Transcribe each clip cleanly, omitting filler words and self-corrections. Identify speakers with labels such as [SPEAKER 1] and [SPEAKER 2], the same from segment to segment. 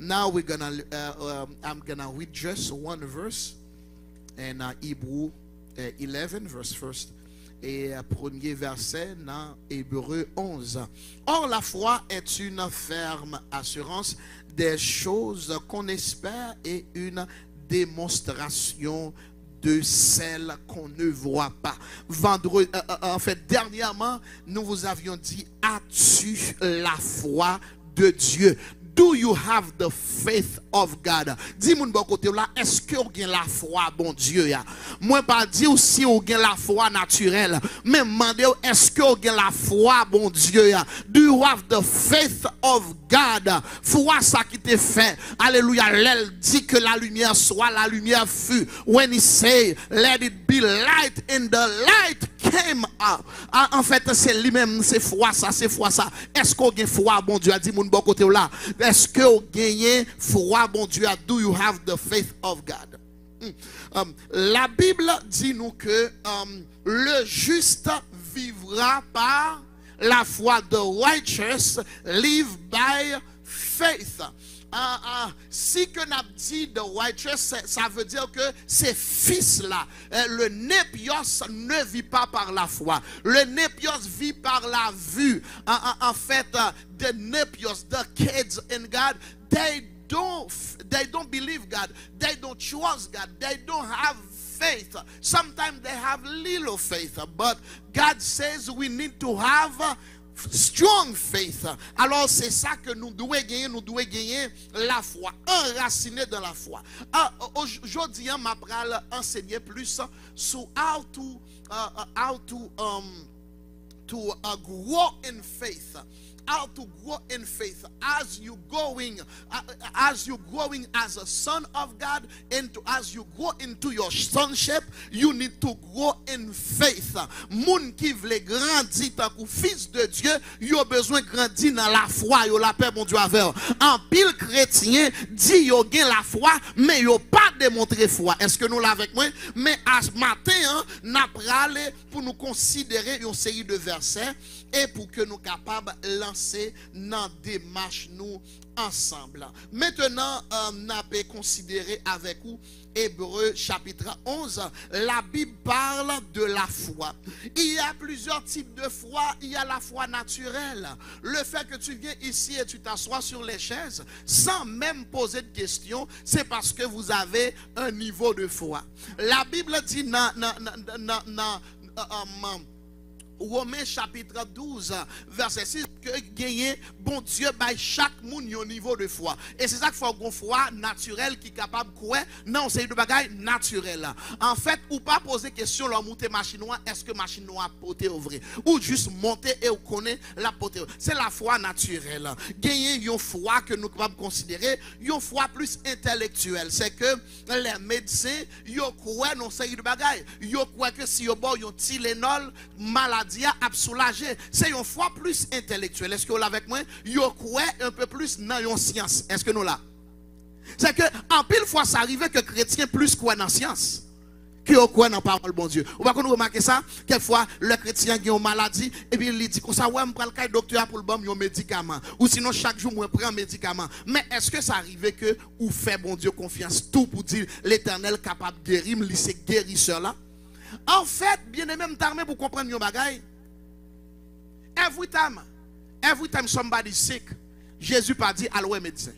[SPEAKER 1] Now I'm gonna read just one verse in Hebrew 11 verse 1 et premier verset dans Hébreu 11. Or la foi est une ferme assurance des choses qu'on espère et une démonstration de celles qu'on ne voit pas. Vendredi, en fait, dernièrement, nous vous avions dit, as-tu la foi de Dieu? Do you have the faith of God? Dis-moi de bon côté là, est-ce que vous avez la foi, bon Dieu? Moi, pas dire si vous avez la foi naturelle, mais demandez, est-ce que vous avez la foi, bon Dieu? Do you have the faith of God? Foi ça qui te fait. Alléluia. L'elle dit que la lumière soit, la lumière fut. When he say, let it be light, and the light came up. En fait, c'est lui-même, c'est foi ça, c'est foi ça. Est-ce qu'on a foi, bon Dieu? Dis-moi de bon côté là. Est-ce que vous avez foi, bon Dieu? Do you have the faith of God? La Bible dit nous que le juste vivra par la foi. The righteous live by faith. Si que n'a dit the righteous, ça veut dire que ces fils-là, le népios ne vit pas par la foi. Le népios vit par la vue. En fait, the népios, the kids in God, they don't believe God. They don't trust God. They don't have faith. Sometimes they have little faith. But God says we need to have strong faith. Alors c'est ça que nous devons gagner la foi, enraciner dans la foi. Aujourd'hui, je vais enseigner plus sur how to grow in faith. How to grow in faith as you growing as a son of God, and as you grow into your sonship, you need to grow in faith. Moun qui veut grandir tant que fils de Dieu, yo besoin grandir dans la foi, yo la paix bon Dieu avec. En pile chrétien dit yo gen la foi, mais yo pas démontré foi. Est-ce que nous l'avons avec moi? Mais à ce matin, n'a pralé pour nous considérer une série de versets et pour que nous capables lancer dans démarche nous ensemble. Maintenant, on a considéré avec vous Hébreu chapitre 11. La Bible parle de la foi. Il y a plusieurs types de foi. Il y a la foi naturelle. Le fait que tu viens ici et tu t'assois sur les chaises sans même poser de questions, c'est parce que vous avez un niveau de foi. La Bible dit Romains chapitre 12 verset 6 que gagner bon Dieu by chaque monde au niveau de foi. Et c'est ça qu'il faut une foi naturelle qui est capable de croire. Non, c'est une bagaille naturelle. En fait, ou pas poser question leur monter machine noire, est-ce que machine noire porter au vrai, ou juste monter et ou connaître la porter. C'est la foi naturelle. Gagner une foi que nous capables considérer une foi plus intellectuelle. C'est que les médecins yo croient non c'est une bagaille. Yo croient que si yo boit un Tylenol maladie a soulagé. C'est une foi plus intellectuelle. Est-ce que vous l'avez avec moi? Yo croit un peu plus dans une science. Est-ce que nous là? C'est que en pile fois ça arrive que chrétiens plus croient dans la science que croient dans la parole bon Dieu. Vous pouvez remarquer ça? Quelquefois le chrétien a une maladie et puis il dit comme ça ouais, je prends le docteur pour le bon un médicament ou sinon chaque jour je prends un médicament. Mais est-ce que ça arrive que vous faites bon Dieu confiance tout pour dire l'Éternel capable de guérir, lui c'est guérisseur là? En fait, bien aimé, m'tarmé pour comprendre yon bagay. Every time somebody sick, Jésus pas dit allez médecin.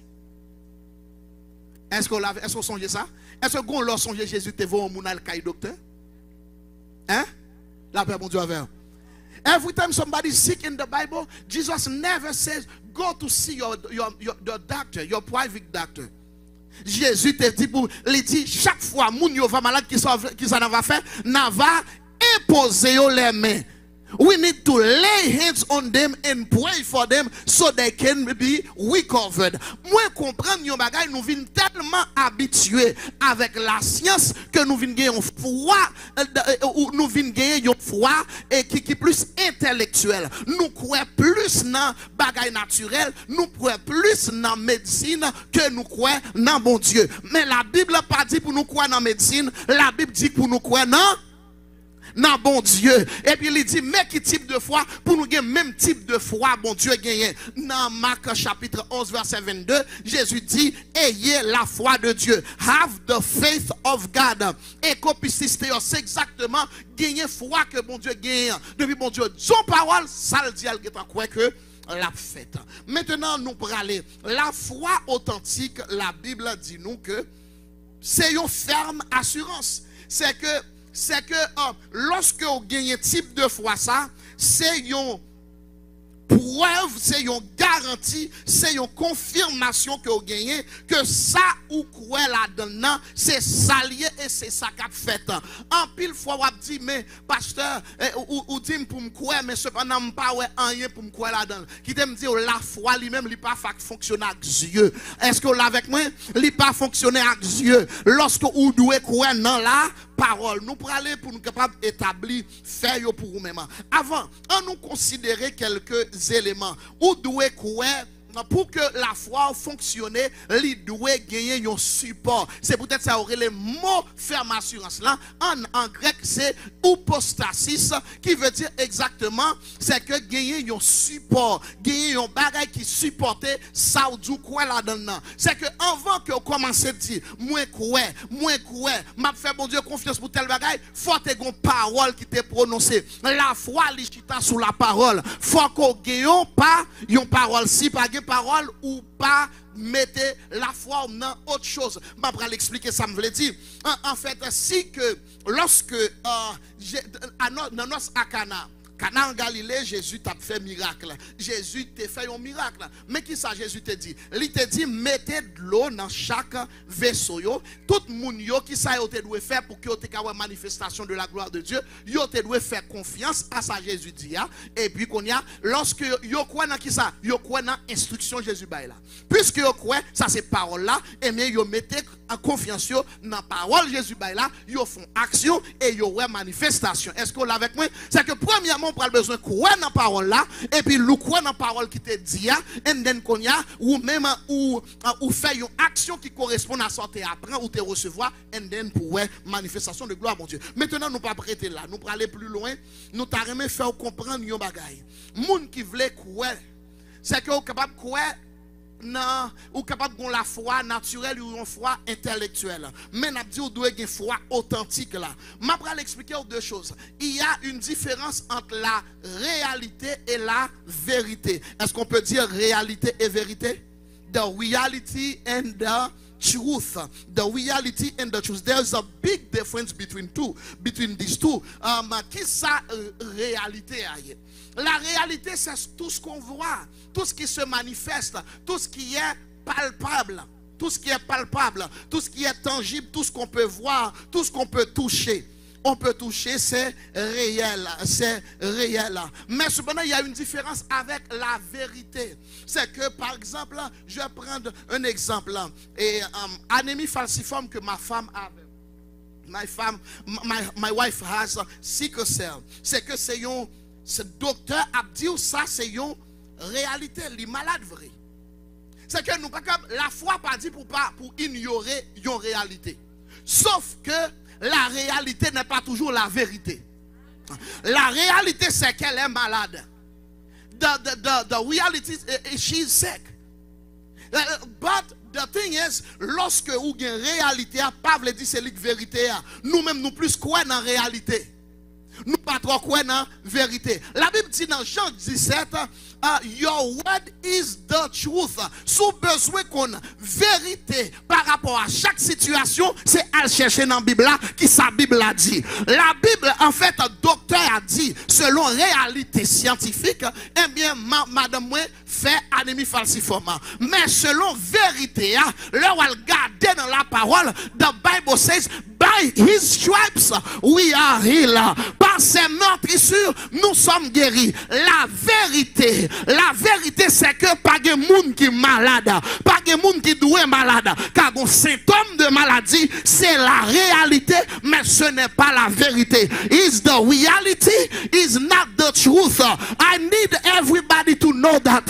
[SPEAKER 1] Est-ce qu'on songe ça? Est-ce qu'on l'a songé Jésus te voit au mounal kay docteur? Hein? La paix bon Dieu avec. Every time somebody is sick in the Bible, Jesus never says go to see your doctor, your private doctor. Jésus te dit pour lui dire chaque fois moun yo va malade qui ça va faire n'a va imposer les mains. We need to lay hands on them and pray for them so they can be recovered. Moi comprendre yon bagay nous vinn tellement habitués avec la science que nous vinn gagner foi ou nous vinn gagner yon foi et qui plus intellectuel. Nous croyons plus dans bagay naturel, nous croyons plus dans médecine que nous croyons dans bon Dieu. Mais la Bible pas dit pour nous croire dans médecine, la Bible dit pour nous croire dans Non, bon Dieu. Et puis il dit, mais qui type de foi pour nous gagner même type de foi, bon Dieu gagné. Dans Marc chapitre 11, verset 22, Jésus dit, ayez la foi de Dieu. Have the faith of God. Et c'est exactement gagner foi que bon Dieu gagne. Depuis bon Dieu, son parole, ça le dit, elle croit que la fête. Maintenant, nous pour aller. La foi authentique, la Bible dit nous que c'est une ferme assurance. C'est que lorsque vous gagnez type de foi ça, c'est une preuve, c'est une garantie, c'est une confirmation que vous gagnez que ça ou quoi là-dedans, c'est ça lié et c'est ça qu'a fait. En pile fois, vous dit, mais pasteur, ou dit pour me croire, mais cependant, pas rien pour me croire là-dedans. Qui te me dit, la foi lui-même, il pas fonctionner avec Dieu. Est-ce que vous l'avez avec moi? Il pas fonctionner avec Dieu. Lorsque vous devez croire dans la parole, nous pour aller pour nous capables d'établir, faire pour nous-mêmes. Avant, on nous considérer quelques éléments. Ou doit croire pour que la foi fonctionne, il doit gagner un support. C'est peut-être ça aurait les mots ferme assurance là. En grec, c'est hypostasis, qui veut dire exactement, c'est que gagner un support, gagner un bagage qui supportait ça ou du quoi là-dedans. C'est que avant que vous commencez à dire, moi m'a fait bon Dieu confiance pour tel bagage, faut que une parole qui t'est prononcée. La foi, l'ishita sous la parole. Faut qu'on gagne pas une parole si pas parole ou pas mettez la foi dans autre chose. Je vais l'expliquer, ça me veut dire. En fait, si que lorsque dans notre Cana en Galilée, Jésus t'a fait miracle. Jésus t'a fait un miracle. Mais qui ça Jésus t'a dit? Il t'a dit mettez de l'eau dans chaque vaisseau. Tout le monde qui ça doit faire pour que vous ayez une manifestation de la gloire de Dieu, vous devez faire confiance à ça Jésus dit. Et puis qu'on y a lorsque vous croyez dans qui ça? Vous croyez dans l'instruction Jésus là. Puisque vous croyez ça c'est parole là, et bien vous mettez en confiance dans la parole Jésus là, vous font action et vous avez manifestation. Est-ce que vous l'avez avec moi? C'est que premièrement on prend besoin de croire dans la parole là, et puis nous croire dans la parole qui te dit, et then qu'on y a, ou même ou faire une action qui correspond à ce que tu apprends ou te recevoir, et then pour manifestation de gloire, mon Dieu. Maintenant, nous ne pas prêter là, nous pour aller plus loin, nous t'arrêter faire comprendre un bagaille. Moun qui veut croire, c'est que vous capable de croire. Non, ou capable de la foi naturelle ou une foi intellectuelle. Mais n'a dit ou doit une foi authentique là. M'a pral expliquer deux choses. Il y a une différence entre la réalité et la vérité. Est-ce qu'on peut dire réalité et vérité? The reality and the truth. The reality and the truth. There's a big difference between these two. Qui ça réalité aille? La réalité, c'est tout ce qu'on voit, tout ce qui se manifeste, tout ce qui est palpable, tout ce qui est palpable, tout ce qui est tangible, tout ce qu'on peut voir, tout ce qu'on peut toucher. On peut toucher, c'est réel, c'est réel. Mais cependant, il y a une différence avec la vérité. C'est que, par exemple, je vais prendre un exemple. Et anémie falciforme que ma femme avait. My wife has sickle cell. C'est que c'est un... Ce docteur a dit ça, c'est une réalité, les malades vrai. C'est que nous pas la foi pas dit pour ignorer une réalité. Sauf que la réalité n'est pas toujours la vérité. La réalité c'est qu'elle est malade. The reality is she's sick. But the thing is, lorsque vous avez une réalité, pas veut dire c'est la vérité. Nous-mêmes nous plus quoi dans la réalité. Nous pas trop quoi dans la vérité. La Bible dit dans Jean 17, your word is the truth. Sous besoin qu'on vérité par rapport à chaque situation, c'est à chercher dans la Bible là, qui sa Bible a dit. La Bible, en fait, docteur a dit, selon réalité scientifique, eh bien, madame moi fait anémie falciforme. Mais selon vérité, là où elle garde dans la parole, the Bible says, by his stripes we are healed. Par ses meurtrissures, nous sommes guéris. La vérité, c'est que pas de monde qui est malade, pas de monde qui doit être malade. Car un symptôme de maladie, c'est la réalité, mais ce n'est pas la vérité. Is the reality, is not the truth. I need everybody to know that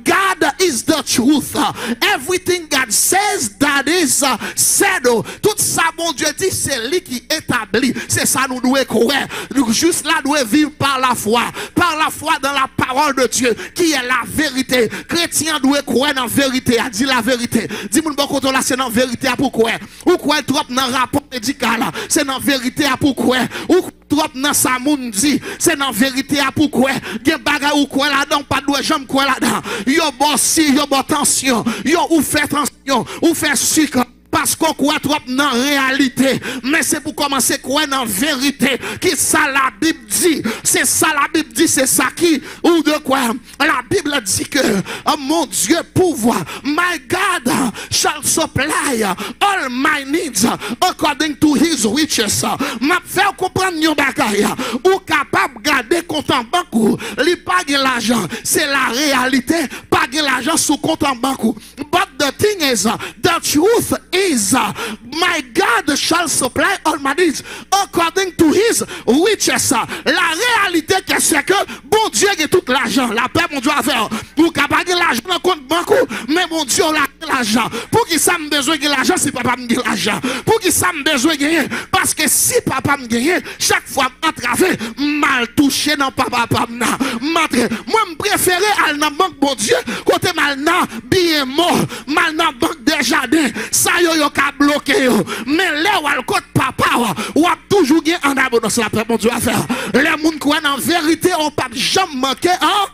[SPEAKER 1] God is the truth. Everything God says, that is said. Tout ça, bon bon Dieu dit, c'est lui qui établit. C'est ça nous devons croire. Juste là, nous devons vivre par la foi. Par la foi dans la parole de Dieu, qui est la vérité. Chrétien doit croire dans la vérité. A dit la vérité. Dis-moi bon côté là, c'est dans la vérité à pourquoi. Ou quoi trop dans le rapport médical. C'est dans la vérité à pourquoi. Ou trop dans sa moun dit. C'est dans la vérité à pourquoi. Gen bagay ou quoi là-dedans, pas de jambe quoi là-dedans. Yo bon si, yo bon tension. Yo ou fait tension, ou fait sucre. Parce qu'on croit trop dans la réalité. Mais c'est pour commencer à croire dans la vérité. Qui ça la Bible dit. C'est ça la Bible dit. C'est ça qui. Ou de quoi. La Bible dit que. Oh mon Dieu pouvoir. My God shall supply all my needs according to his riches. M'a fait comprendre yon bagay. Ou capable de garder compte en banque. Li pas l'argent. C'est la réalité. Pas l'argent sous compte en banque. But the thing is. The truth is, my God shall supply all my needs according to his riches. La réalité c'est que bon Dieu a tout l'argent. La paix mon Dieu a faire. Pour capable l'argent dans compte banque, mais mon Dieu a l'argent. Pour qui ça me besoin de l'argent si papa me gagne l'argent. Pour qui ça me besoin de gagner parce que si papa me gagne chaque fois entravé mal touché dans papa m'na. Moi me préférer aller dans banque bon Dieu côté mal nan bien mort, mal dans banque des jardins. Ça yo ka bloqué yo. Mais là ou al côté papa ou a toujours gain en abondance la paix mon Dieu à faire. Les gens qui en vérité on pas jamais manquer hein.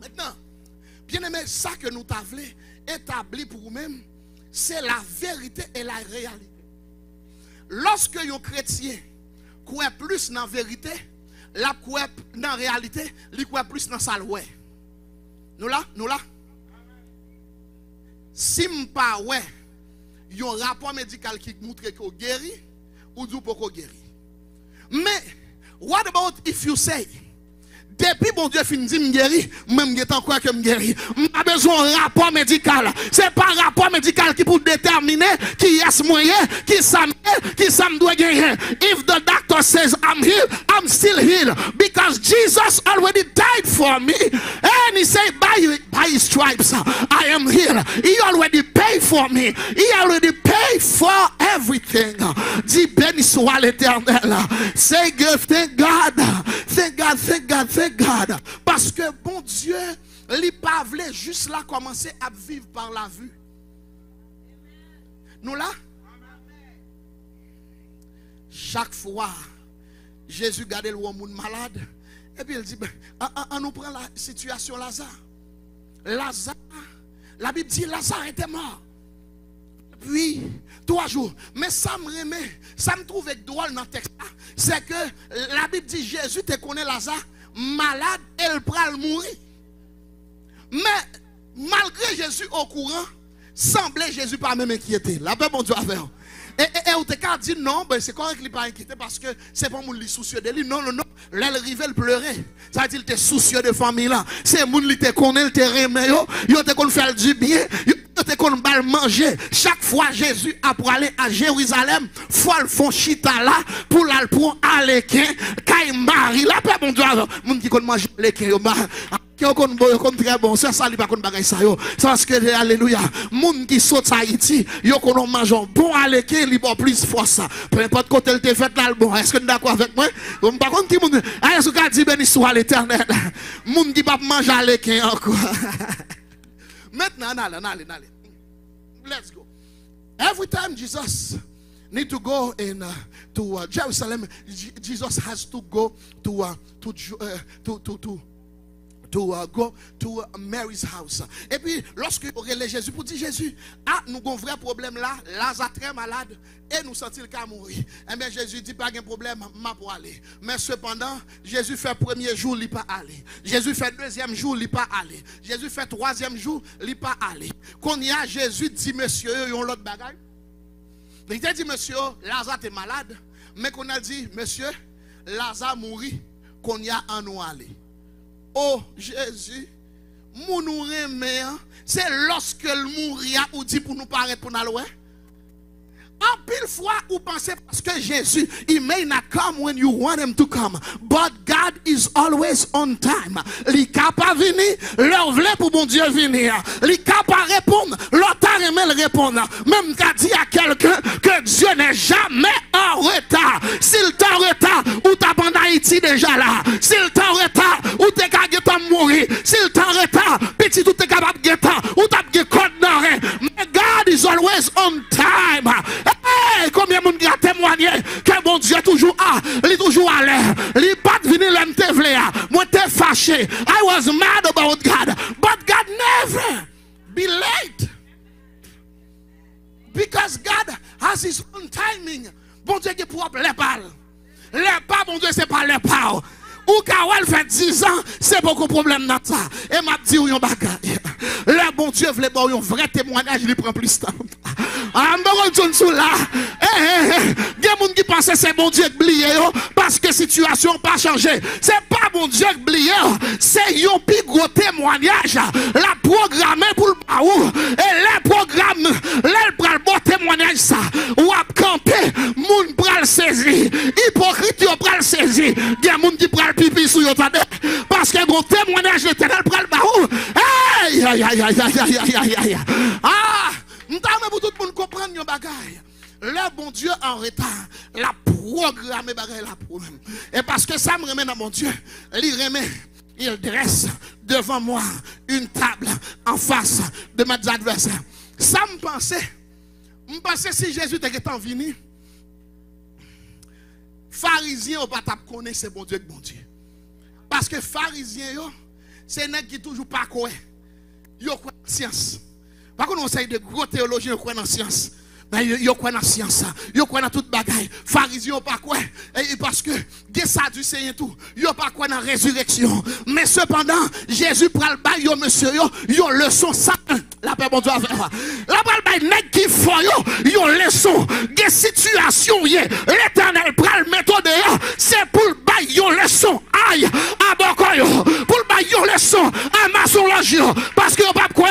[SPEAKER 1] Maintenant, bien aimé, ça que nous t'avons établi pour nous-mêmes, c'est la vérité et la réalité. Lorsque un chrétien croit plus dans la vérité, la croit dans la réalité, il croit plus dans sa loi. Nous là? Si je pas ouais, il y a un rapport médical qui montre que vous guéri ou du pas guéri. Mais, what about if you say, depuis bon Dieu finit de me guérir, même je crois que me guérir. Je pas besoin d'un rapport médical. Ce n'est pas un rapport médical qui peut déterminer qui est moyen, qui ça me doit gagner. If the doctor says I'm healed, I'm still healed. Because Jesus already died for me. And he said, by his stripes, I am healed. He already paid for me. He already paid for everything. Dis béni soit l'Éternel. Say good, thank God. Thank God, thank God, thank God. Parce que bon Dieu, il pas voulu juste là commencer à vivre par la vue. Nous là? Chaque fois, Jésus gardait le monde malade. Et puis il dit, on nous prend la situation Lazare. Lazare, la Bible dit Lazare était mort. Puis, 3 jours. Mais ça me remet, ça me trouve drôle dans le texte. C'est que la Bible dit Jésus te connaît Lazare, malade, elle prend le mourir. Mais malgré Jésus au courant, semblait Jésus pas même inquiété. La paix, mon Dieu, avec. Et on te dit non, ben c'est correct qu'il n'est pas inquiété parce que c'est pas mon li soucieux de lui. Non. L'elle rival pleurer. Ça veut dire qu'il était soucieux de famille là. C'est mon li te connaît, il te remet yo te connaît faire du bien. Yo te connaît mal manger. Chaque fois Jésus a pour aller à Jérusalem, faut le font chita là pour aller pour aller kay Marie. La paix mon Dieu, mon qui connaît manger les yo qui est très bon, c'est ça, il pas qu'on bagaille ça yo. C'est parce que alléluia, moun qui saute Haïti, yo qu'on mange bon avec il bon plus force. Peu importe côté il te fait là bon. Est-ce que tu es d'accord avec moi? Par contre qui moun est-ce que dit béni soit l'Éternel. Moun qui pas manger avec encore. Maintenant allez. Let's go. Every time Jesus need to go in to Jerusalem, Jesus has to go to go to Mary's house. Et puis, lorsque vous relèvez Jésus, pour dire Jésus, nous avons un vrai problème là, Lazare très malade, et nous sentons le cas mourir. Eh bien, Jésus dit, pas de problème, je pour aller. Mais cependant, Jésus fait premier jour, il n'est pas allé. Jésus fait deuxième jour, il n'est pas allé. Jésus fait troisième jour, il n'est pas allé. Quand il y a Jésus dit, monsieur, il y a l'autre bagaille. Il a dit, monsieur, Lazare est malade. Mais qu'on a dit, monsieur, Lazare mourit, qu'on y a en nous aller. Oh Jésus, nous nous remet, c'est lorsque le mourir ou dit pour nous paraître pour nous aller. En pile fois, vous pensez parce que Jésus, he may not come when you want him to come, but God is always on time. Il capable venir, leur voulait pour bon Dieu venir. Il capable répondre, l'autre aimé le répondre. Même qu'a dit à quelqu'un que Dieu jamais en retard. S'il t'en retard, ou t'as en Haïti déjà là. S'il t'en retard, ou t'es capable de mourir. S'il t'en retard, petit tout t'es capable de guetter, ou t'as de code d'arrêt. Mais God is always on time. Hey, combien de monde a témoigné que mon Dieu toujours il est toujours à l'air. Il n'est pas venu l'entevler. Moi t'es fâché. I was mad about God. But God never be late. Because God has his own timing. Bon Dieu qui pour les balles. Les pas, bon Dieu, c'est pas les pas. Ou Kawel fait 10 ans, c'est beaucoup de problème dans ça. Et m'a dit, yon bagaille. Le bon Dieu voulait bon un vrai témoignage, il prend plus de temps. Ah, m'bon sous là. Il y a des gens qui pensent que c'est bon Dieu qui oublié parce que la situation n'a pas changé. C'est pas bon Dieu qui oublié, c'est un plus gros témoignage. La programmé pour le baou. Et les programmes, les bon témoignage ça. Ou à camper, moun pral saisi. Hypocrite yo pral saisi. Il y a des gens qui pral pipi sous yo tade. Parce que bon témoignage l'éternel pral baou. Aïe aïe aïe aïe aïe aïe aïe. Ah, m'tame pour tout le monde comprendre yon bagay. Le bon Dieu en retard, la programme bagay la problème. Et parce que ça me remet dans mon Dieu, il dresse devant moi une table en face de mes adversaires. Ça me pensait si Jésus était venu, pharisiens ou pas connaître ce bon Dieu que bon Dieu. Parce que pharisiens c'est nèg qui toujours pas quoi. Yo croit en science. Par contre on essaye de gros théologiens qui croient en science. Mais yo croit dans science, yo croit dans toute bagaille. Pharisiens pas quoi parce que des sadducéens tout, yo pas quoi dans résurrection. Mais cependant, Jésus pral bay yo monsieur yo leçon ça la paix bon Dieu avec moi. La pral bay nèg qui font yo leçon des situations l'Éternel pral méthode c'est pour bay yo leçon. Aïe, abokoyo pour bay yo leçon à maçonnerie parce que pas quoi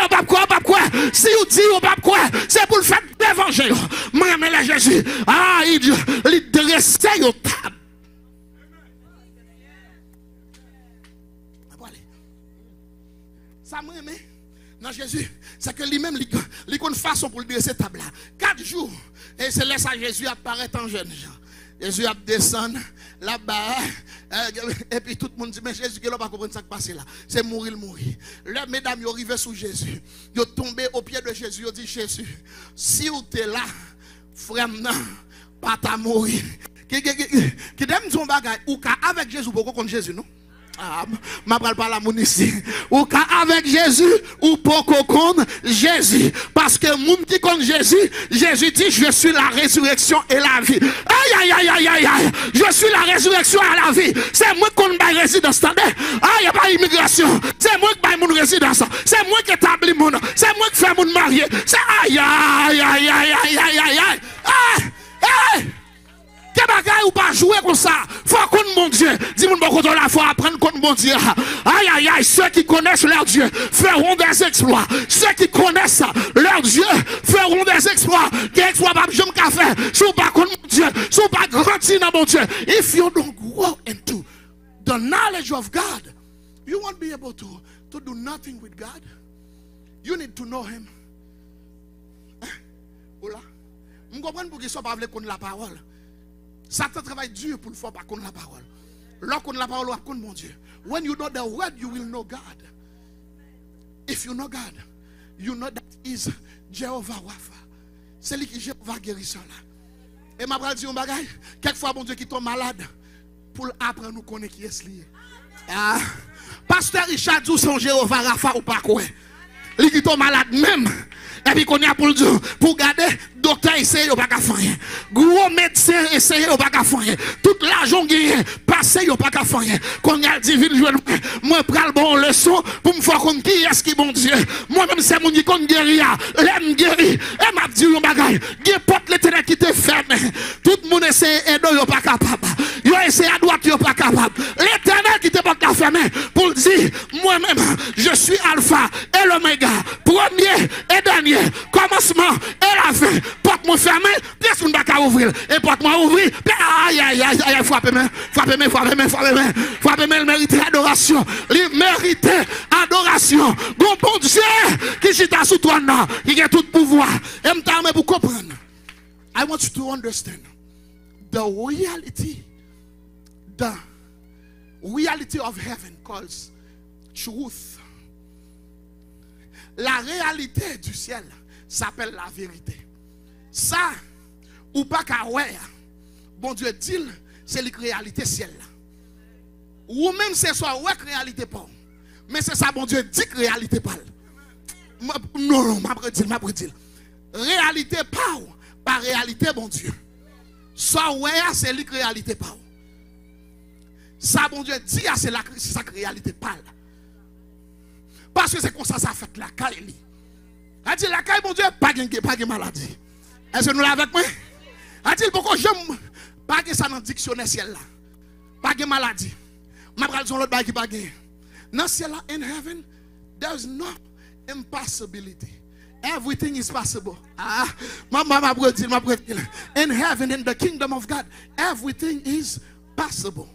[SPEAKER 1] si vous dit pas quoi c'est pour le faire d'évangile. Moi, je Jésus. Ah, il dressait au table. Ça me remet dans Jésus. C'est que lui-même, il a une façon pour dresser cette table là. 4 jours. Et c'est là que Jésus apparaît en jeune. Jésus a descendu là-bas. Et puis tout le monde dit, mais Jésus, il n'a pas compris ce qui passe là. C'est mourir. Les mesdames, ils arrivent sous Jésus. Ils sont tombés au pied de Jésus. Ils ont dit, Jésus, si vous êtes là, frère, non, pas ta mourir. Qui aime son bagage, ou avec Jésus, pourquoi contre Jésus, non? Ah, je parle pas la moun ici. Ou avec Jésus, ou pourquoi contre Jésus. Parce que moun qui contre Jésus, Jésus dit, je suis la résurrection et la vie. Aïe, aïe, aïe, aïe, aïe. Je suis la résurrection et la vie. C'est moi qui ai une résidence. Ah, il n'y a pas d'immigration. C'est moi qui ai une résidence. C'est moi qui établis mon. C'est moi qui fais mon marié. C'est aïe, aïe, aïe, aïe, aïe, aïe, aïe, aïe. Aïe, aïe. Que bagaille ou pas jouer comme ça. Faut qu'on mon Dieu. Dis-moi beaucoup de la foi apprendre qu'on mon Dieu. Aïe aïe aïe, ceux qui connaissent leur Dieu feront des exploits. Ceux qui connaissent leur Dieu feront des exploits. Des exploits pas je me café. Si vous pas contre mon Dieu, si vous pas grandir dans mon Dieu. If you don't grow into the knowledge of God, you won't be able to do nothing with God. You need to know him. Oula. Je comprends pour qu'ils soient pas connaître la parole. Satan travaille dur pour le faire par contre la parole. Lorsqu'on la parole, on connaît mon Dieu. When you know the word, you will know God. If you know God, you know that is Jehovah Rapha. C'est lui qui est Jehovah guérisseur là. Et ma brale dit un bagage. Quelquefois, mon Dieu qui tombe malade pour apprendre nous connaître qui est lié. Ah, Pasteur Richard dit son Jehovah Rapha ou pas quoi. Lui qui tombe malade même. Et puis qu'on y a pour le dire, pour garder, docteur essaye au pas qu'à faire. Gros médecin essaye au pas qu'à faire. Tout l'argent gagné, passé au pas qu'à faire. Qu'on y a divine joie, moi prends le bon leçon pour me faire comme qui est-ce qui bon Dieu. Moi-même c'est mon qui compte guérir, l'aime guérir. Et m'a dit un bagage, gué porte l'éternel qui te ferme. Tout le monde essaye d'aider au pas capable. Yo essaye à droite, yo pas capable. L'éternel qui te porte la ferme pour dire, moi-même, je suis alpha et l'oméga, premier et dernier. Commencement et la fin. Porte-moi fermé, pièce qu'on va ouvrir. Et porte-moi ouvrir. Aïe, aïe, aïe, aïe, frappez-moi, frappez-moi, frappez-moi, frappez-moi. Frappez-moi, il mérite adoration. Il mérite adoration. Bon Dieu, qui chita sous toi, qui a tout pouvoir. Et m't'arme pour comprendre. I want you to understand the reality of heaven calls truth. La réalité du ciel s'appelle la vérité. Ça, ou pas qu'à ouais, bon Dieu dit, c'est la réalité ciel. Ou même c'est soit ouais réalité pas. Mais c'est ça, bon Dieu dit que réalité pas. Non, m'a prédit. Réalité pas réalité, bon Dieu. Soit ouais, c'est la réalité pas. Ça, bon Dieu dit, c'est ça que réalité pas. Parce que c'est comme ça fait la caille. A dit la caille, bon Dieu, pas de maladie. Est-ce que nous l'avons avec moi? A dit pourquoi j'aime pas de ça dans le dictionnaire ciel là. Pas de maladie. Ma pral son l'autre bail qui pas de. Dans ciel là, in heaven, there's no impossibility. Everything is possible. Ah, ma in heaven, in the kingdom of God, everything is possible.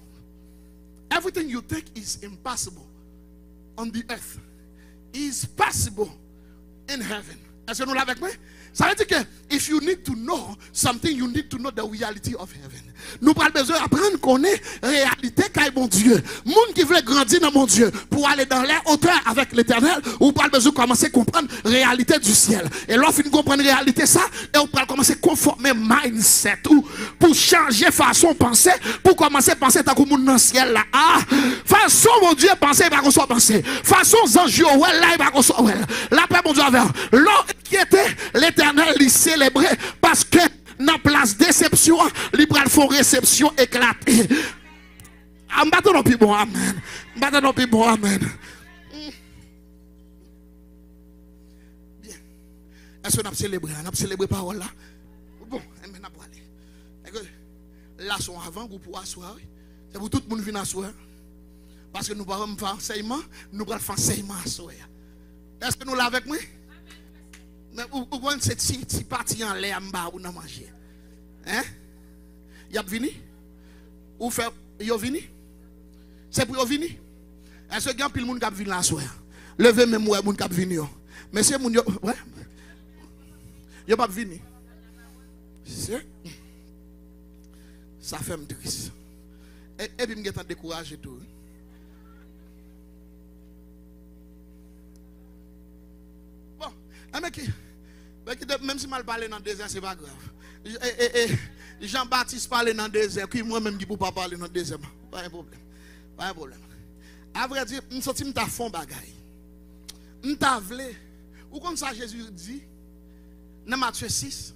[SPEAKER 1] Everything you think is impossible on the earth is possible in heaven. Est-ce que nous l'avons avec moi? Ça veut dire que if you need to know something, you need to know the reality of heaven. Nous avons besoin d'apprendre qu'on est réalité qu'est mon Dieu. Monde qui veut grandir dans mon Dieu pour aller dans les hauteurs avec l'éternel, ou pas besoin de commencer à comprendre la réalité du ciel. Et lorsque nous comprenons la réalité ça, et on peut commencer à conformer mindset ou pour changer façon de penser, pour commencer à penser tant que monde dans le ciel là. Ah, façon mon Dieu penser, il va qu'on soit penser. Façon ange là, il va qu'on soit la paix mon Dieu avec. L'homme qui était l'éternel, il célébrait parce que dans place déception, il prend font réception éclatée. En battant nos plus bon, amen. Battant nos plus bon, amen. Bien. Est-ce qu'on a célébré? On a célébré parole là? Bon, maintenant pour aller. Là, sont avant, vous pouvez asseoir. C'est pour tout le monde venir asseoir. Parce que nous ne pouvons pas faire enseignement, nous pouvons faire enseignement asseoir. Est-ce que nous l'avons avec moi? Mais vous voyez cette petite partie en l'air en bas où nous manger. Hein? Y a venu? Ou fait yo venu? C'est pour yo venu? Est-ce que grand pile monde qui vient là soir? Levez même moi monde qui venu. Mais c'est moun yo ouais. Yo pas venu. C'est ça fait me triste. Et puis me get décourager tout. Même si je parle dans le désert, ce n'est pas grave. Jean-Baptiste parle dans le désert, qui moi-même qui ne peux pas parler dans le désert. Pas un problème. Pas un problème. À vrai dire, je sens que je fais un bagage. Je t'avais. Ou comme ça, Jésus dit, dans Matthieu 6,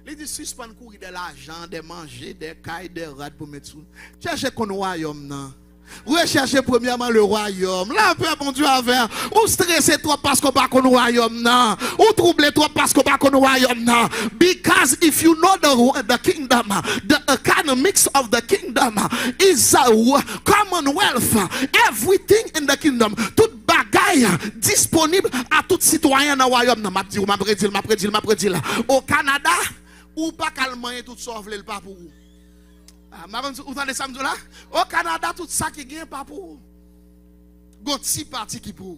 [SPEAKER 1] il dit suspend courir de l'argent, de manger, des cailles, des rats pour mettre sous. Cherchez qu'on royaume, non? Recherchez premièrement le royaume. La paix, mon Dieu, avec. Ou stressez trop parce qu'on va le royaume, non. Ou troublez trop parce qu'on va le royaume, non. Because if you know the kingdom, the economics of the kingdom is commonwealth. Everything in the kingdom. Tout bagaille disponible à tout citoyen dans le royaume. Ma prédit. Au Canada, ou pas calmement tout sauve le pas pour vous. Vous entendez ça là? Au Canada, tout ça qui gagne pas pour vous. Gon ti parti qui pour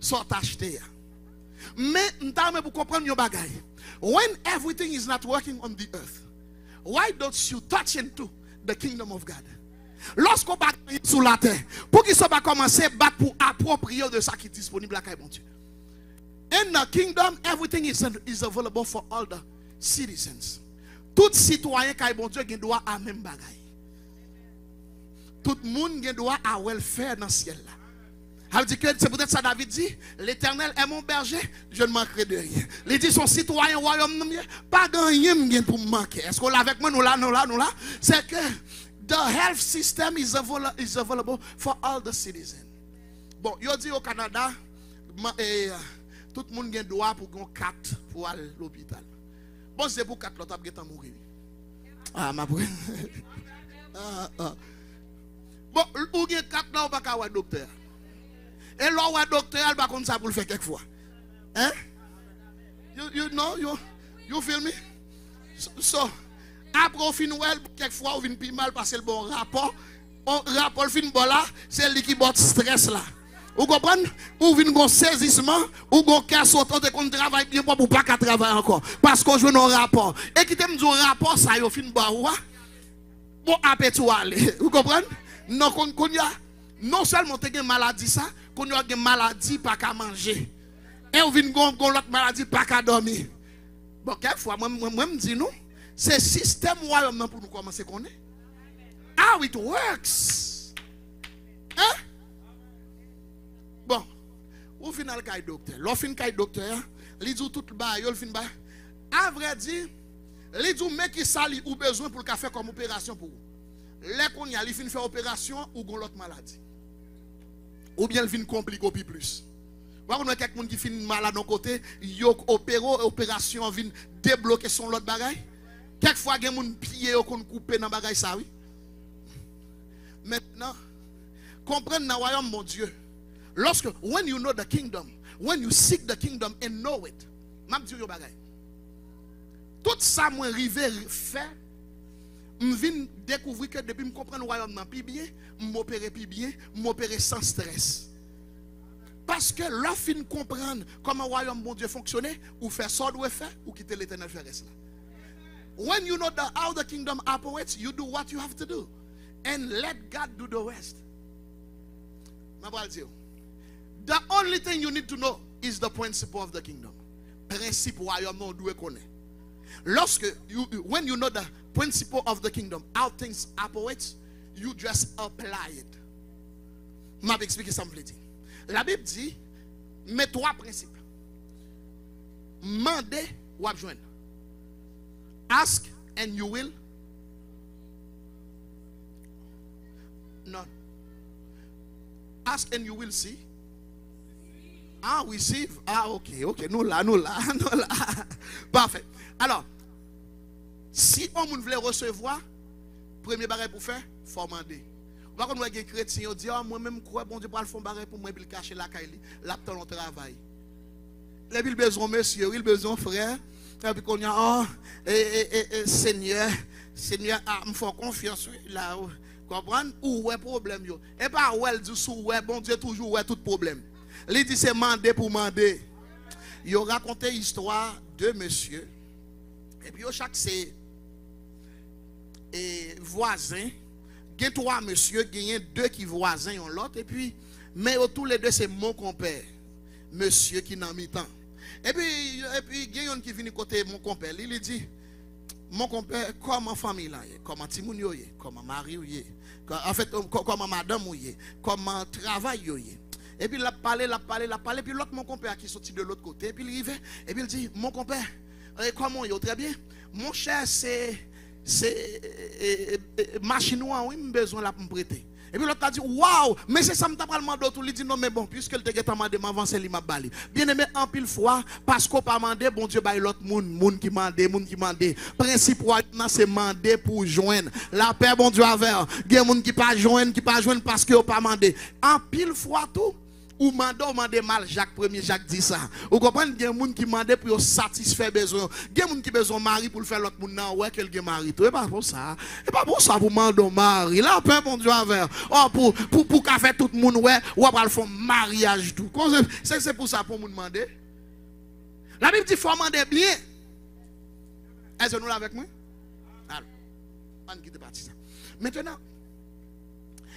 [SPEAKER 1] sont achetés. Mais nous pour comprendre yon bagay. When everything is not working on the earth, why don't you touch into the kingdom of God? Lorsqu'on va sur la terre, pour qu'il soit pas commencer à battre pour approprier de ça qui est disponible à mon Dieu. In the kingdom, everything is available for all the citizens. Tout citoyen qui a bon Dieu a droit à même bagaille. Tout le monde a droit à welfare dans le ciel là. C'est peut-être ça David dit, l'Éternel est mon berger, je ne manquerai de rien. Il dit son citoyen royaume pas de rien pour me manquer. Est-ce qu'on l'a avec moi nous là? C'est que the health system is available for all the citizens. Bon, il dit au Canada tout le monde a droit pour qu'on 4 pour aller à l'hôpital. Bon, c'est pour 4 l'autre qui mourir. Ah, ma brune. Bon, ou bien 4 là, on va pas avoir docteur. Et là, on va docteur, elle va comme ça pour le faire quelquefois. Hein? You know, you feel me? So, après, on finit, quelquefois, on vient plus mal parce que le bon rapport. On rapport, le fin bon là, c'est lui qui bot stress là. Vous comprenez? Ou vient un saisissement, ou un cas sautant de qu'on travaille bien pour pas qu'à travailler encore. Parce qu'on joue nos rapports. Et qui t'aime dire rapport, ça y a fin boire. Bon appétit aller. Vous comprenez? Non, qu'on y a, non seulement tu as une maladie, ça, qu'on y a une maladie pas qu'à manger. Et on vient une autre maladie pas qu'à dormir. Bon, quelquefois, moi, me dis nous, c'est système royaume pour nous commencer à connaître. How it works. Hein? Bon, au final, il y a un docteur. L'offre il y a un docteur, il dit tout le bas, il fin bas. À vrai dire, il dit mais qui ça ou besoin pour le faire comme opération pour vous. Les qu'on y a, il fin faire opération ou gon l'autre maladie. Ou bien il fin compliquer plus. Vous voyez quelqu'un qui fin malade d'un côté, il opération vient débloquer son l'autre bagaille. Quelquefois il y a des pieds qu'on coupe dans bagaille ça oui. Maintenant, comprenez dans le royaume mon Dieu. Lorsque, when you know the kingdom, when you seek the kingdom and know it, m'a dit yo bagay. Tout ça moi rivé fait, m'vin découvrir que depuis me comprendre le royaume nan pi bien, m'opérer pi bien, m'opérer sans stress. Parce que l'offre fin comprendre comment le royaume bon Dieu fonctionne, ou faire ça doit faire ou quitter l'Éternel faire reste là. When you know how the kingdom operates, you do what you have to do and let God do the rest. M'a va dire. The only thing you need to know is the principle of the kingdom. Principe royaume non doit connaître. When you know the principle of the kingdom, how things operate, you just apply it. Je vais expliquer ça. La Bible dit, mais trois principes. Mandez ou joindre. Ask and you will. Non. Ask and you will see. Ah, receive. Ah, ok. Nous là. Parfait. Alors, si on veut recevoir, premier bagage pour faire, il faut demander. Par contre, nous avons des chrétiens qui disent, moi-même, quoi, bon Dieu, pour le faire bagage pour moi, il cacher la caille, là, dans le travail. Là, il a besoin, monsieur, il a besoin, frère. Et puis, qu'on a, Seigneur, me fait confiance, là, comprendre, où est le problème, yo. Et pas où elle dit, où est, bon Dieu, toujours, où est tout problème. Il dit c'est mandé pour mander. Il a raconté l'histoire de monsieur. Et puis chaque c'est voisin. Il y a trois monsieur, il y a deux qui voisins ont l'autre. Et puis, mais tous les deux c'est mon compère. Monsieur qui n'a mis temps. Et puis il y a un qui vient côté mon compère. Il dit, mon compère, comment famille là, comment Timoun yo, comment mari yo, en fait, comment madame yo, comment travail yo. Et puis il a parlé, puis l'autre mon compère qui est sorti de l'autre côté, et puis il arrive, et puis il dit, mon compère, comment yo, très bien, mon cher c'est machine oui, j'ai besoin là pour me prêter. Et puis l'autre a dit, waouh, mais c'est ça que je t'ai demandé. Il dit, non, mais bon, puisque le t'a demandé, m'avancer, il m'a bali. Bien aimé, en pile fois, parce qu'on pas demandé, bon Dieu, bah, l'autre monde qui m'a demandé. Principe, c'est demander pour joindre. La paix, bon Dieu, avec. Il y a des gens qui pas joindre parce qu'ils n'ont pas demandé. En pile fois, tout. Ou mande mal, Jacques 1er, Jacques dit ça. Vous comprenez, il y a des gens qui demandent pour satisfaire besoin. Il y a des gens qui ont besoin de mari pour le faire l'autre monde. Non, ouais, quelqu'un mari. Et pas pour ça. Et pas pour ça pour demander mari. Là, peu bon Dieu avec. Oh, pour qu'à faire tout le monde, ouais, ou après le faire mariage tout. C'est pour ça pour nous demander. La Bible dit, il faut demander bien. Est-ce que nous l'avons avec moi? Alors, on quitte parti ça. Maintenant,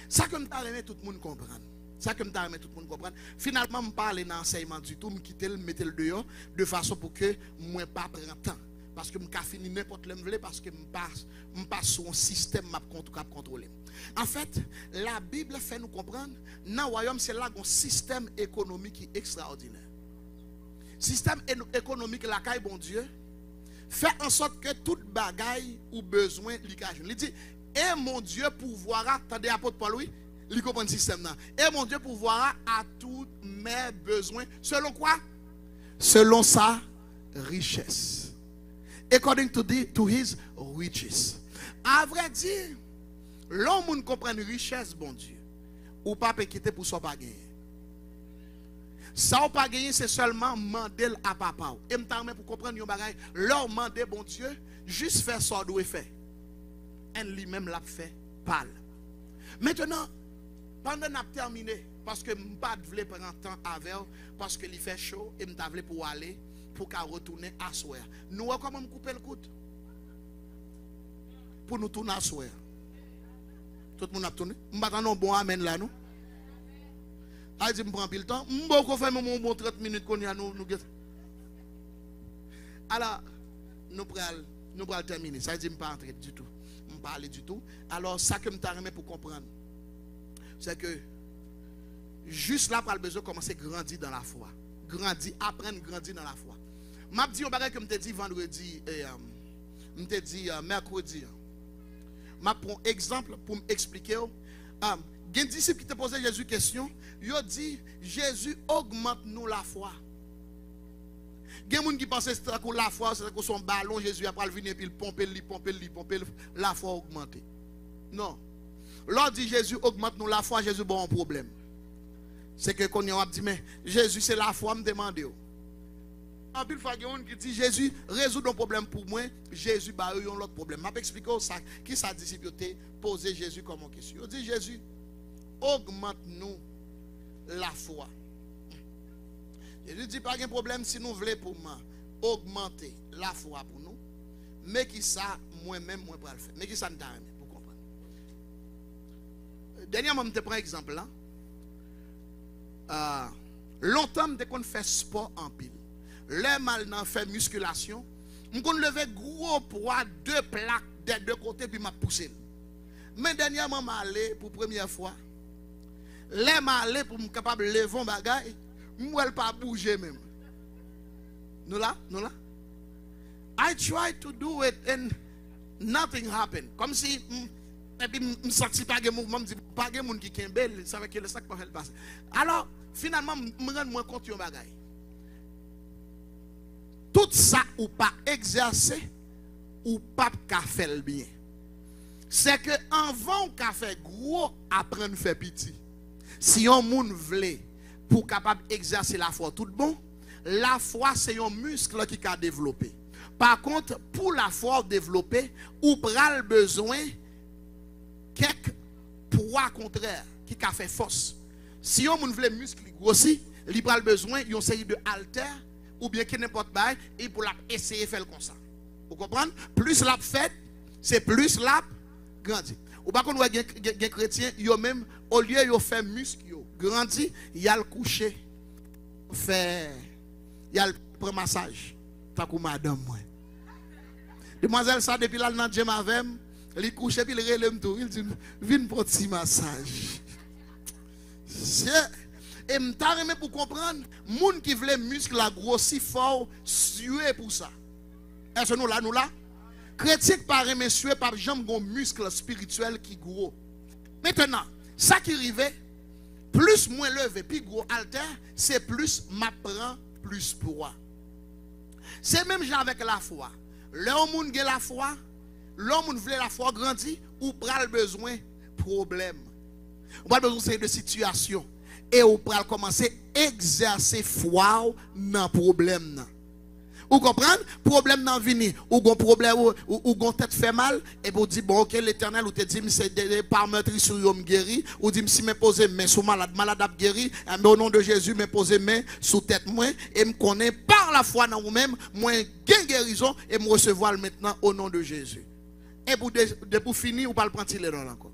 [SPEAKER 1] ça que nous avons tout le monde comprendre. Ça que je tout le monde comprendre. Finalement, je parle dans l'enseignement du tout, je quitte le mettre le dehors de façon pour que moi pas prendre temps. Parce que je fini n'importe le parce que je passe sur un système qui contrôler. En fait, la Bible fait nous comprendre, dans le royaume, c'est là un système économique qui est extraordinaire. Système économique, la caille, bon Dieu, fait en sorte que toute bagaille ou besoin, il dit, et mon Dieu, pouvoir, attendez, apôtre Paul, oui. Il comprend le système là. Et mon Dieu pourvoira à tous mes besoins. Selon quoi? Selon sa richesse. According to his riches. À vrai dire, l'homme comprend une richesse, bon Dieu. Ou pas peut quitter pour ça pas gagner. Ça ou pas gagner, c'est seulement demander à papa. Et me pour comprendre un bagage. L'homme demander, bon Dieu, juste faire ça doit faire. Et lui-même l'a fait, parle. Maintenant, pendant qu'on a terminé, parce que je ne pas prendre un temps avec parce que il fait chaud et je ne pour aller pour qu'à retourner à soir. Nous comment me couper le coude pour nous tourner à soir. Tout le monde a tourné. Je ne pas bon amen là nous. Ah dit me prend le temps. Je vais faire mon bon 30 minutes qu'on y a nous. Alors nous prenons terminer. Ça dit me pas entrer du tout. Me parler du tout. Alors ça que me t'arrête pour comprendre. C'est que juste là, par besoin de commencer à grandir dans la foi. Grandir, apprendre, grandir dans la foi. Je dis un bagage que je t'ai dit vendredi et je t'ai dit mercredi. Je prends un exemple pour m'expliquer. Il y a un disciple qui t'a posé Jésus une question. Il a dit Jésus augmente nous la foi. Il y a des gens qui pensent que la foi, c'est que son ballon, Jésus après venir et puis il pompe, la foi augmente. Non. Lorsque dit Jésus augmente nous la foi, Jésus bon un problème. C'est que quand on a dit mais Jésus c'est la foi me demande. En plus fois qui dit Jésus résout un problème pour moi, Jésus bah un autre problème. M'a expliquer ça qui sa disciple posé Jésus comme une question. Il dit Jésus augmente nous la foi. Jésus dit pas de problème si nous voulons pour moi augmenter la foi pour nous, mais qui ça moi-même moi pour le faire. Mais qui ça nous t'a pour comprendre. Dernièrement je te prends un exemple là. Longtemps dès qu'on fait sport en pile, les mal n'en fait musculation, on lever gros poids, 2 plaques des 2 côtés puis m'a poussé. Mais dernièrement m'a allé pour première fois, les m'a allé pour me capable lever un bagage, moi pas bouger même. Nous là. I tried to do it and nothing happened. Comme si et puis je ne sentis pas de mouvement, je ne dis pas de monde qui est belle, ça veut dire que c'est ça qui va faire passer. Alors, finalement, je me rends compte de bagaille. Tout ça ou pas exercer ou pas faire bien. C'est que avant qu'on fait gros, apprendre à faire petit. Si on moun vle pour capable exercer la foi tout bon, la foi c'est un muscle qui a développé. Par contre, pour la foi développer, ou pral besoin quelques poids contraires qui a fait force. Si on veut muscle grossi, il a besoin d'une série de haltères ou bien que n'importe quoi et pour essayer de faire comme ça. Vous comprenez? Plus la fait, c'est plus la grandit. Ou pas qu'on voit des chrétiens, yo même au lieu de faire muscle grandi, il y a le coucher, il y a le pré-massage. Tant que madame moi. Demoiselle ça depuis là dans Dieu avec il couche puis il relève tout, il dit viens pour petit massage. Et m'ta remet pour comprendre, moun qui veut muscle la grossi fort, suer pour ça. Est-ce que nous là chrétien pas remet suer par jambe gon muscle spirituel qui gros. Maintenant, ça qui arrive plus moins levé puis gros alter, c'est plus m'apprend plus poids. C'est même genre avec la foi. L'homme qui a la foi, l'homme qui veut la foi grandir, ou pral besoin problème. Ou pas besoin de situation. Et ou pral commencer à exercer foi dans problème. Ou comprendre? Problème dans vini, ou gon problème ou gon tête fait mal et pour dire bon OK l'Éternel ou te dit c'est par meurtrier sur homme guéri ou dit si me poser main sur malade a guéri mais au nom de Jésus me poser main sous tête moi et me connaît par la foi dans vous-même moi gain guérison et me recevoir maintenant au nom de Jésus. Et pour finir ou pas le prendre les dons encore.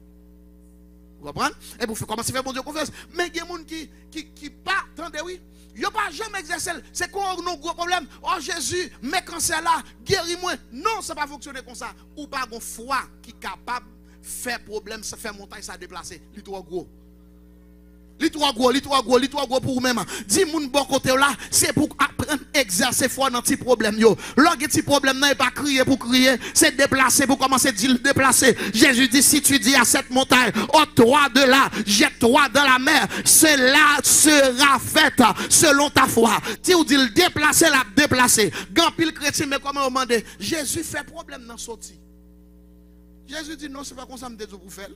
[SPEAKER 1] Vous comprenez? Et pour commencer à faire bon Dieu confiance. Mais il y a des gens qui pas attendez oui. Yo pas jamais exercer. C'est quoi un gros problème? Oh Jésus, mes cancers là, guéris-moi. Non, ça va pas fonctionner comme ça. Ou pas une foi qui est capable de faire problème, ça fait montagne, ça déplacer. Li trop gros. Li trop gros pour vous-même. Dis moun bon côté là, c'est pour apprendre à exercer foi dans petit problème yo. Lorsque petit problème n'est pas crier pour crier, c'est déplacer pour commencer à dire déplacer. Jésus dit si tu dis à cette montagne, ôte-toi de là, jette-toi dans la mer, cela sera fait selon ta foi. Si vous dites déplacer la déplacer. Grand pile chrétien mais comment on demande Jésus fait problème dans sortie. Jésus dit non, c'est pas comme ça me dit pour faire.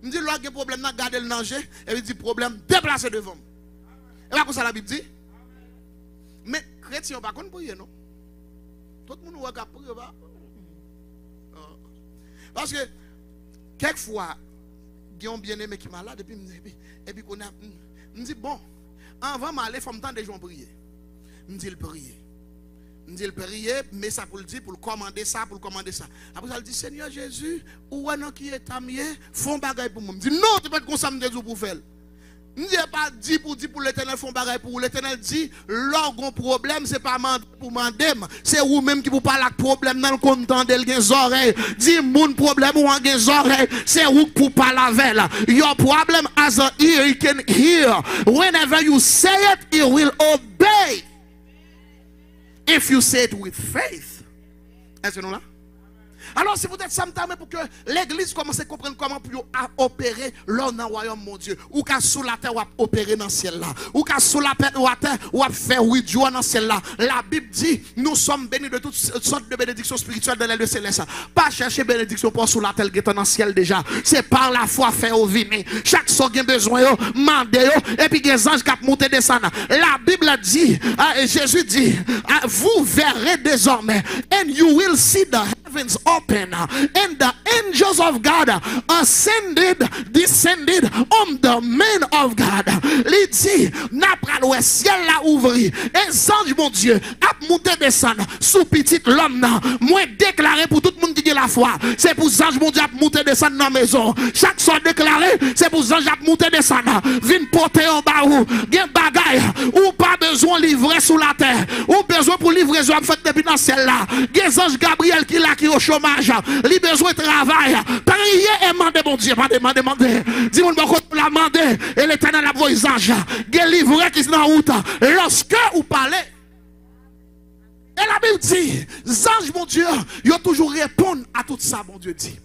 [SPEAKER 1] Je dis, là, il y a un problème, garder le danger. Et il dit, problème, déplacer devant. Et pas comme ça la Bible dit. Mais, chrétien, pas qu'on prier, non? Tout le monde va prier, pas? Parce que, quelquefois, il y a un bien-aimé qui est malade, et puis, me dit, bon, avant d'aller, il faut me tendre des gens prier. Me dit, il prier. Me dit, il prier, mais ça pour le dire, pour le commander ça, pour le commander ça. Après, ça, il dit, Seigneur Jésus, où est-ce qui est amié, font bagaille pour moi. Me dit, non, tu peux pas comme ça, me dire pour faire. Je n'ai pas dit pour l'Éternel font bagaille pour l'Éternel dit l'orgon problème c'est pas pour mandem c'est vous même qui vous parle de problème dans le content de les oreilles dit mon problème ou en les oreilles c'est vous pour parler avec your problem as an ear you can hear whenever you say it you will obey if you say it with faith. Est-ce que nous là? Alors c'est peut-être ça pour que l'église commence à comprendre comment pour opérer l'homme dans le royaume mon Dieu. Ou qu'à sous la terre ou opérer dans le ciel là. Ou qu'à sous la terre ou faire oui Dieu dans le ciel là. La Bible dit nous sommes bénis de toutes sortes de bénédictions spirituelles dans les célestes. Pas chercher bénédiction pour sous la terre qui est dans le ciel déjà. C'est par la foi faire au vini. Chaque son qui a besoin mandez et puis les anges qui montent descendre. La Bible dit Jésus dit vous verrez désormais and you will see the heavens open and the angels of God descended on the men of God. Il dit n'a pas le ciel là ouvri et ange mon Dieu a monté descendre sous petit l'homme là moi déclaré pour tout le monde qui a la foi c'est pour ange mon Dieu a monté descendre dans la maison chaque soir déclaré c'est pour ange a monté descendre vinn porter en bas ou gen bagaille ou pas besoin livrer sous la terre ou besoin pour livraison fait depuis dans ciel là gen ange Gabriel qui là qui au chômage li besoin de travail prier et demander mon Dieu pas demander dis-moi bon la demander et l'Éternel a voix ange gen livrer qui dans route lorsque vous parlez et la Bible dit ange mon Dieu ils ont toujours répondre à tout ça mon Dieu dit.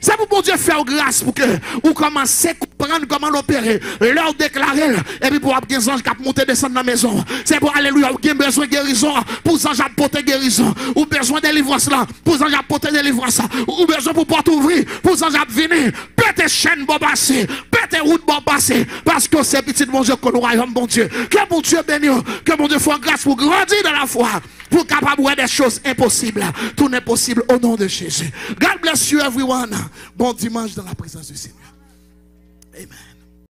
[SPEAKER 1] C'est pour mon Dieu faire grâce pour que vous commencez à comprendre comment l'opérer, leur déclarer, et puis pour avoir des anges qui monter descendre dans la maison. C'est pour alléluia, vous avez besoin de guérison, pour les anges apporter guérison, ou besoin de délivrance là, pour les anges apporter délivrance, ou besoin pour porte ouvrir, pour les anges venir, péter chaîne bon passer, péter route bon passer, parce que c'est petit mon Dieu que nous royaume bon Dieu. Que mon Dieu bénisse, que mon Dieu fasse grâce pour grandir dans la foi, pour capable de des choses impossibles. Tout n'est possible au nom de Jésus. God bless you everyone. Bon dimanche dans la présence du Seigneur. Amen.